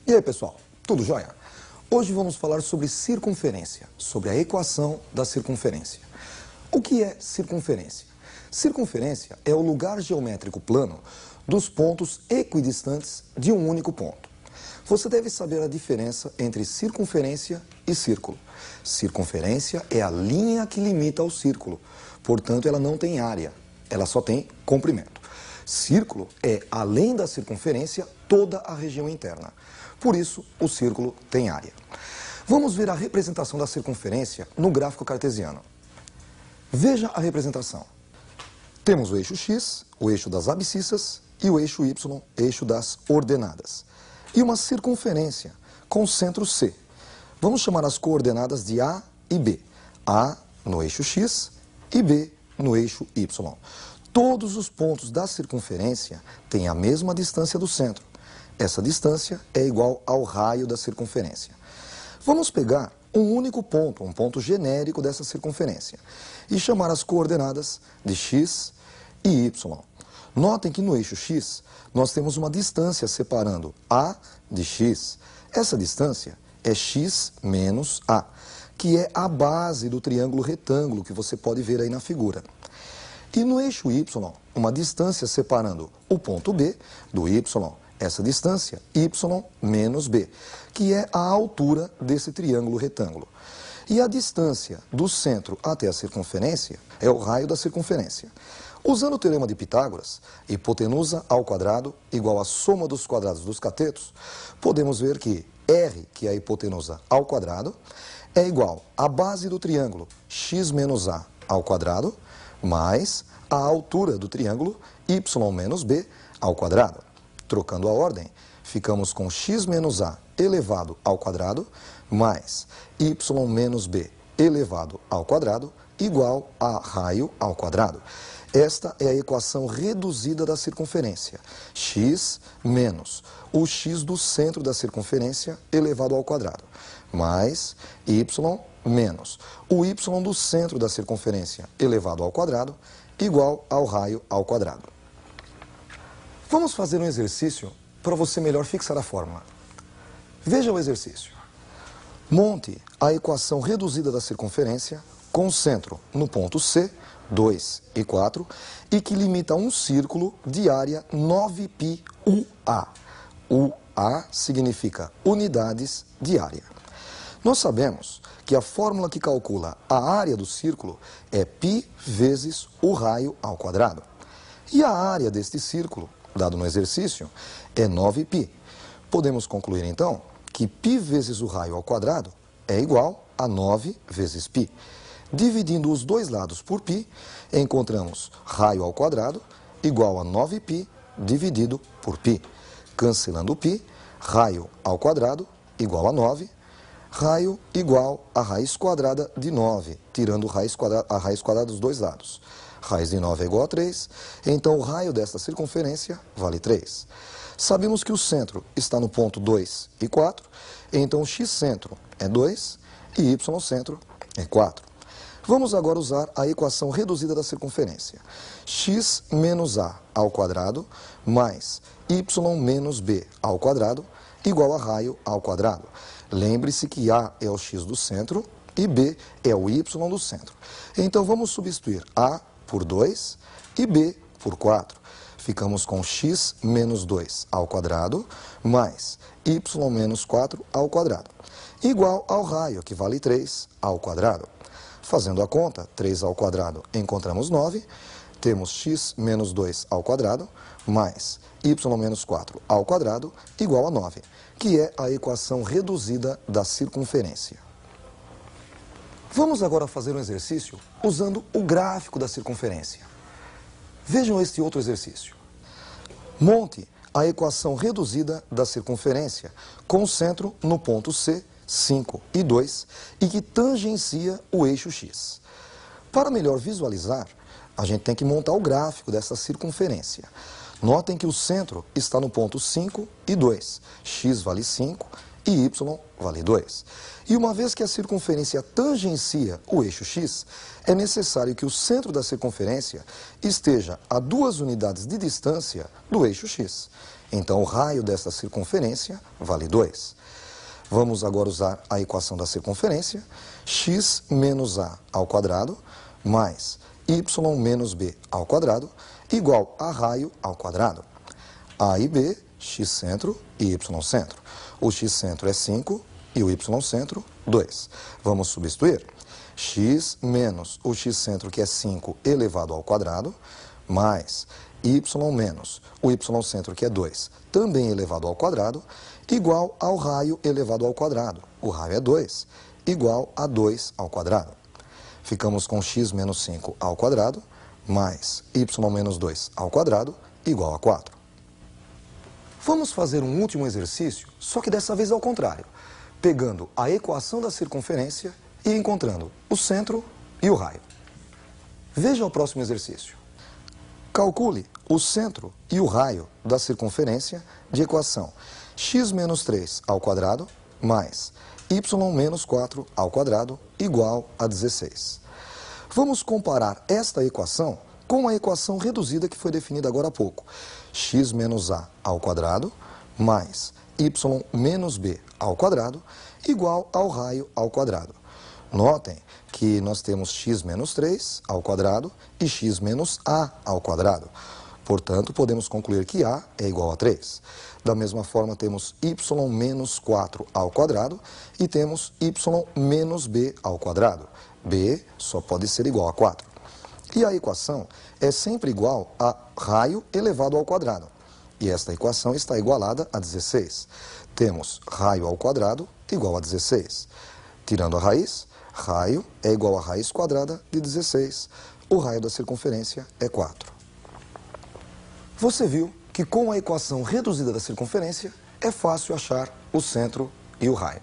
E aí, pessoal, tudo jóia? Hoje vamos falar sobre circunferência, sobre a equação da circunferência. O que é circunferência? Circunferência é o lugar geométrico plano dos pontos equidistantes de um único ponto. Você deve saber a diferença entre circunferência e círculo. Circunferência é a linha que limita ao círculo, portanto ela não tem área, ela só tem comprimento. Círculo é, além da circunferência, toda a região interna. Por isso, o círculo tem área. Vamos ver a representação da circunferência no gráfico cartesiano. Veja a representação. Temos o eixo x, o eixo das abscissas, e o eixo y, eixo das ordenadas. E uma circunferência com centro C. Vamos chamar as coordenadas de A e B. A no eixo x e B no eixo y. Todos os pontos da circunferência têm a mesma distância do centro. Essa distância é igual ao raio da circunferência. Vamos pegar um único ponto, um ponto genérico dessa circunferência, e chamar as coordenadas de x e y. Notem que no eixo x nós temos uma distância separando A de x. Essa distância é x menos A, que é a base do triângulo retângulo que você pode ver aí na figura. E no eixo y, uma distância separando o ponto B do y. Essa distância, y menos b, que é a altura desse triângulo retângulo. E a distância do centro até a circunferência é o raio da circunferência. Usando o teorema de Pitágoras, hipotenusa ao quadrado igual à soma dos quadrados dos catetos, podemos ver que r, que é a hipotenusa ao quadrado, é igual à base do triângulo x menos a ao quadrado, mais a altura do triângulo y menos b ao quadrado. Trocando a ordem, ficamos com x menos a elevado ao quadrado, mais y menos b elevado ao quadrado, igual a raio ao quadrado. Esta é a equação reduzida da circunferência. X menos o x do centro da circunferência elevado ao quadrado, mais y menos o y do centro da circunferência elevado ao quadrado, igual ao raio ao quadrado. Vamos fazer um exercício para você melhor fixar a fórmula. Veja o exercício. Monte a equação reduzida da circunferência com centro no ponto C, 2 e 4, e que limita um círculo de área 9π UA. UA significa unidades de área. Nós sabemos que a fórmula que calcula a área do círculo é π vezes o raio ao quadrado. E a área deste círculo, dado no exercício, é 9π. Podemos concluir, então, que π vezes o raio ao quadrado é igual a 9 vezes π. Dividindo os dois lados por π, encontramos raio ao quadrado igual a 9π dividido por π. Cancelando π, raio ao quadrado igual a 9, raio igual a raiz quadrada de 9, tirando a raiz quadrada dos dois lados. Raiz de 9 é igual a 3, então o raio desta circunferência vale 3. Sabemos que o centro está no ponto 2 e 4, então x centro é 2 e y centro é 4. Vamos agora usar a equação reduzida da circunferência. X menos a ao quadrado mais y menos b ao quadrado igual a raio ao quadrado. Lembre-se que a é o x do centro e b é o y do centro. Então vamos substituir a por 2 e b por 4. Ficamos com x menos 2 ao quadrado mais y menos 4 ao quadrado, igual ao raio, que vale 3 ao quadrado. Fazendo a conta, 3 ao quadrado encontramos 9, temos x menos 2 ao quadrado mais y menos 4 ao quadrado igual a 9, que é a equação reduzida da circunferência. Vamos agora fazer um exercício usando o gráfico da circunferência. Vejam este outro exercício. Monte a equação reduzida da circunferência com centro no ponto C, 5 e 2, e que tangencia o eixo x. Para melhor visualizar, a gente tem que montar o gráfico dessa circunferência. Notem que o centro está no ponto 5 e 2. X vale 5 e y vale 2. E uma vez que a circunferência tangencia o eixo x, é necessário que o centro da circunferência esteja a 2 unidades de distância do eixo x. Então, o raio dessa circunferência vale 2. Vamos agora usar a equação da circunferência, x menos a ao quadrado mais y menos b ao quadrado igual a raio ao quadrado. A e b, x centro e y centro. O x centro é 5 e o y centro, 2. Vamos substituir. X menos o x centro, que é 5 elevado ao quadrado, mais y menos o y centro, que é 2, também elevado ao quadrado, igual ao raio elevado ao quadrado. O raio é 2, igual a 2 ao quadrado. Ficamos com x menos 5 ao quadrado, mais y menos 2 ao quadrado, igual a 4. Vamos fazer um último exercício, só que dessa vez ao contrário, pegando a equação da circunferência e encontrando o centro e o raio. Veja o próximo exercício. Calcule o centro e o raio da circunferência de equação x menos 3 ao quadrado mais y menos 4 ao quadrado igual a 16. Vamos comparar esta equação com a equação reduzida que foi definida agora há pouco. X menos a ao quadrado mais y menos b ao quadrado igual ao raio ao quadrado. Notem que nós temos x menos 3 ao quadrado e x menos a ao quadrado. Portanto, podemos concluir que a é igual a 3. Da mesma forma, temos y menos 4 ao quadrado e temos y menos b ao quadrado. b só pode ser igual a 4. E a equação é sempre igual a raio elevado ao quadrado. E esta equação está igualada a 16. Temos raio ao quadrado igual a 16. Tirando a raiz, raio é igual a raiz quadrada de 16. O raio da circunferência é 4. Você viu que com a equação reduzida da circunferência é fácil achar o centro e o raio.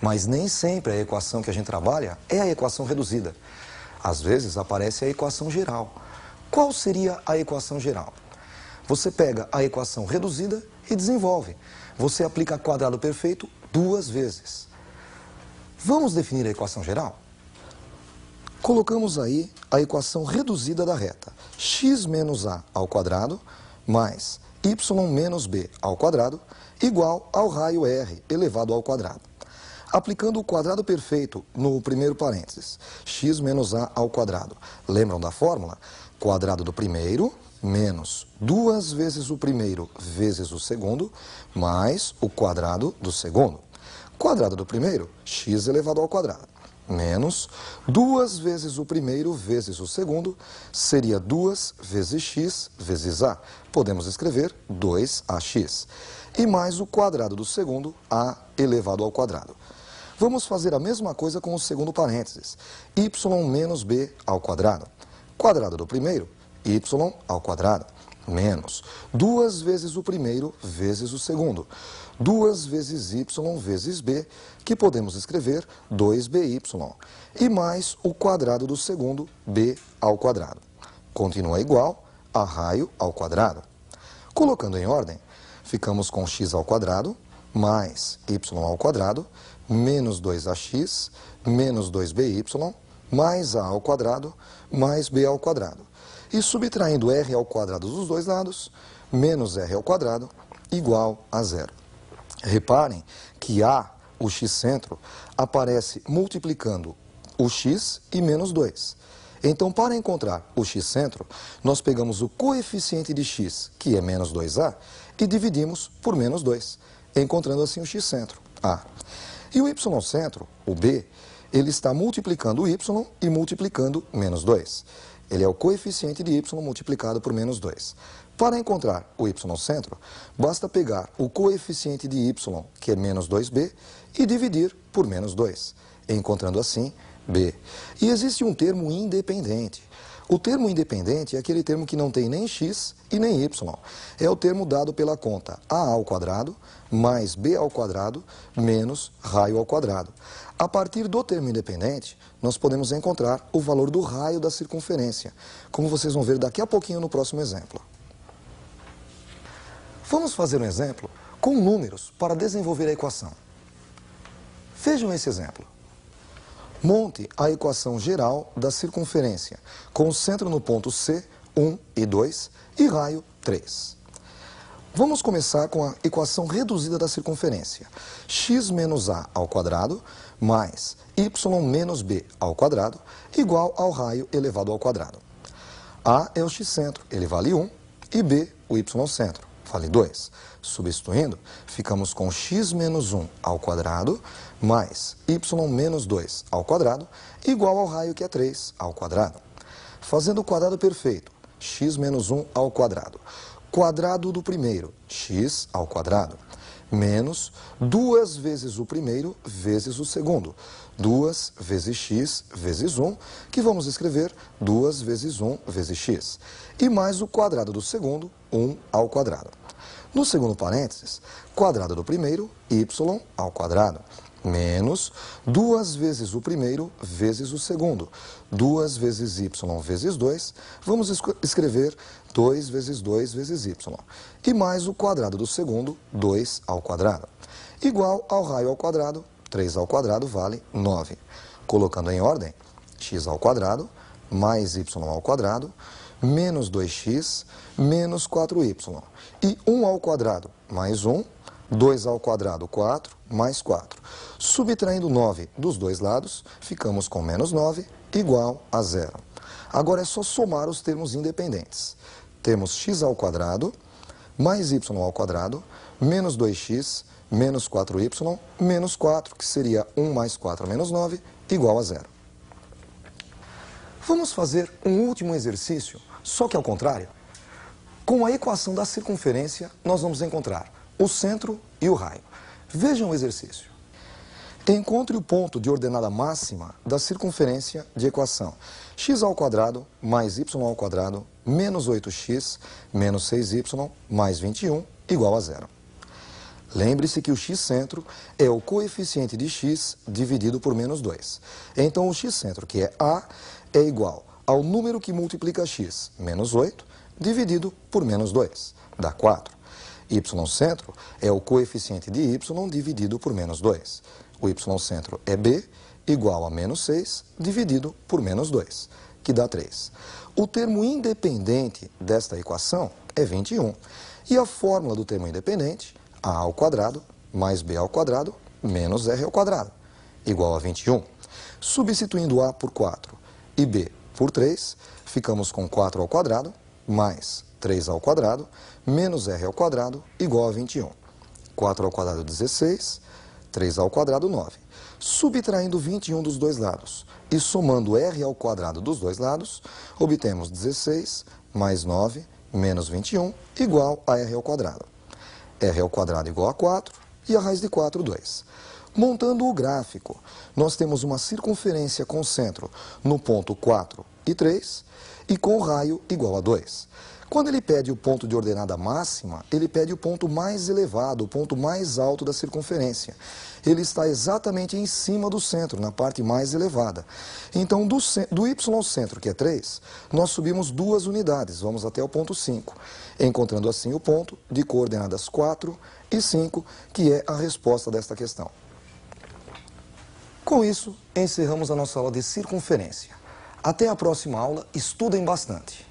Mas nem sempre a equação que a gente trabalha é a equação reduzida. Às vezes aparece a equação geral. Qual seria a equação geral? Você pega a equação reduzida e desenvolve. Você aplica quadrado perfeito 2 vezes. Vamos definir a equação geral? Colocamos aí a equação reduzida da reta. X menos a ao quadrado mais y menos b ao quadrado igual ao raio r elevado ao quadrado. Aplicando o quadrado perfeito no primeiro parênteses, x menos a ao quadrado. Lembram da fórmula? Quadrado do primeiro menos 2 vezes o primeiro vezes o segundo, mais o quadrado do segundo. Quadrado do primeiro, x elevado ao quadrado, menos 2 vezes o primeiro vezes o segundo, seria 2 vezes x vezes a. Podemos escrever 2ax. E mais o quadrado do segundo, a elevado ao quadrado. Vamos fazer a mesma coisa com o segundo parênteses, y menos b ao quadrado. Quadrado do primeiro, y ao quadrado, menos 2 vezes o primeiro vezes o segundo. 2 vezes y vezes b, que podemos escrever 2by. E mais o quadrado do segundo, b ao quadrado. Continua igual a raio ao quadrado. Colocando em ordem, ficamos com x ao quadrado mais y ao quadrado, menos 2ax, menos 2by, mais a ao quadrado, mais b ao quadrado. E subtraindo r ao quadrado dos dois lados, menos r ao quadrado, igual a 0. Reparem que a, o x centro, aparece multiplicando o x e menos 2. Então, para encontrar o x centro, nós pegamos o coeficiente de x, que é menos 2a, e dividimos por menos 2, encontrando assim o x centro, a. E o y centro, o b, ele está multiplicando o y e multiplicando menos 2. Ele é o coeficiente de y multiplicado por menos 2. Para encontrar o y centro, basta pegar o coeficiente de y, que é menos 2b, e dividir por menos 2, encontrando assim b. E existe um termo independente. O termo independente é aquele termo que não tem nem x e nem y. É o termo dado pela conta a ao quadrado mais b ao quadrado menos raio ao quadrado. A partir do termo independente, nós podemos encontrar o valor do raio da circunferência, como vocês vão ver daqui a pouquinho no próximo exemplo. Vamos fazer um exemplo com números para desenvolver a equação. Vejam esse exemplo. Monte a equação geral da circunferência, com o centro no ponto C, 1 e 2, e raio 3. Vamos começar com a equação reduzida da circunferência. X menos A ao quadrado mais Y menos B ao quadrado igual ao raio elevado ao quadrado. A é o x-centro, ele vale 1, e B, o y-centro, vale 2. Substituindo, ficamos com x menos 1 ao quadrado mais y menos 2 ao quadrado igual ao raio que é 3 ao quadrado. Fazendo o quadrado perfeito, x menos 1 ao quadrado. Quadrado do primeiro, x ao quadrado, menos 2 vezes o primeiro vezes o segundo. 2 vezes x vezes 1, que vamos escrever 2 vezes 1 vezes x. E mais o quadrado do segundo, 1 ao quadrado. No segundo parênteses, quadrado do primeiro, y ao quadrado, menos 2 vezes o primeiro vezes o segundo. 2 vezes y vezes 2, vamos escrever 2 vezes 2 vezes y. E mais o quadrado do segundo, 2 ao quadrado. Igual ao raio ao quadrado, 3 ao quadrado vale 9. Colocando em ordem, x ao quadrado mais y ao quadrado, menos 2x, menos 4y. E 1 ao quadrado mais 1, 2 ao quadrado, 4, mais 4. Subtraindo 9 dos dois lados, ficamos com menos 9, igual a 0. Agora é só somar os termos independentes. Temos x ao quadrado, mais y ao quadrado, menos 2x, menos 4y, menos 4, que seria 1 mais 4 menos 9, igual a 0. Vamos fazer um último exercício, só que ao contrário. Com a equação da circunferência, nós vamos encontrar o centro e o raio. Vejam o exercício. Encontre o ponto de ordenada máxima da circunferência de equação x ao quadrado mais y ao quadrado menos 8x menos 6y mais 21 igual a 0. Lembre-se que o x-centro é o coeficiente de x dividido por menos 2. Então, o x-centro, que é A, é igual ao número que multiplica x, menos 8, dividido por menos 2, dá 4. Y-centro é o coeficiente de y dividido por menos 2. O y-centro é B, igual a menos 6, dividido por menos 2, que dá 3. O termo independente desta equação é 21. E a fórmula do termo independente, a ao quadrado mais b ao quadrado menos r ao quadrado, igual a 21. Substituindo a por 4 e b por 3, ficamos com 4 ao quadrado mais 3 ao quadrado menos r ao quadrado igual a 21. 4 ao quadrado, 16, 3 ao quadrado, 9. Subtraindo 21 dos dois lados e somando r ao quadrado dos dois lados, obtemos 16 mais 9 menos 21 igual a r ao quadrado. R ao quadrado igual a 4 e a raiz de 4, 2. Montando o gráfico, nós temos uma circunferência com centro no ponto 4 e 3 e com raio igual a 2. Quando ele pede o ponto de ordenada máxima, ele pede o ponto mais elevado, o ponto mais alto da circunferência. Ele está exatamente em cima do centro, na parte mais elevada. Então, do y-centro, que é 3, nós subimos 2 unidades, vamos até o ponto 5, encontrando assim o ponto de coordenadas 4 e 5, que é a resposta desta questão. Com isso, encerramos a nossa aula de circunferência. Até a próxima aula, estudem bastante.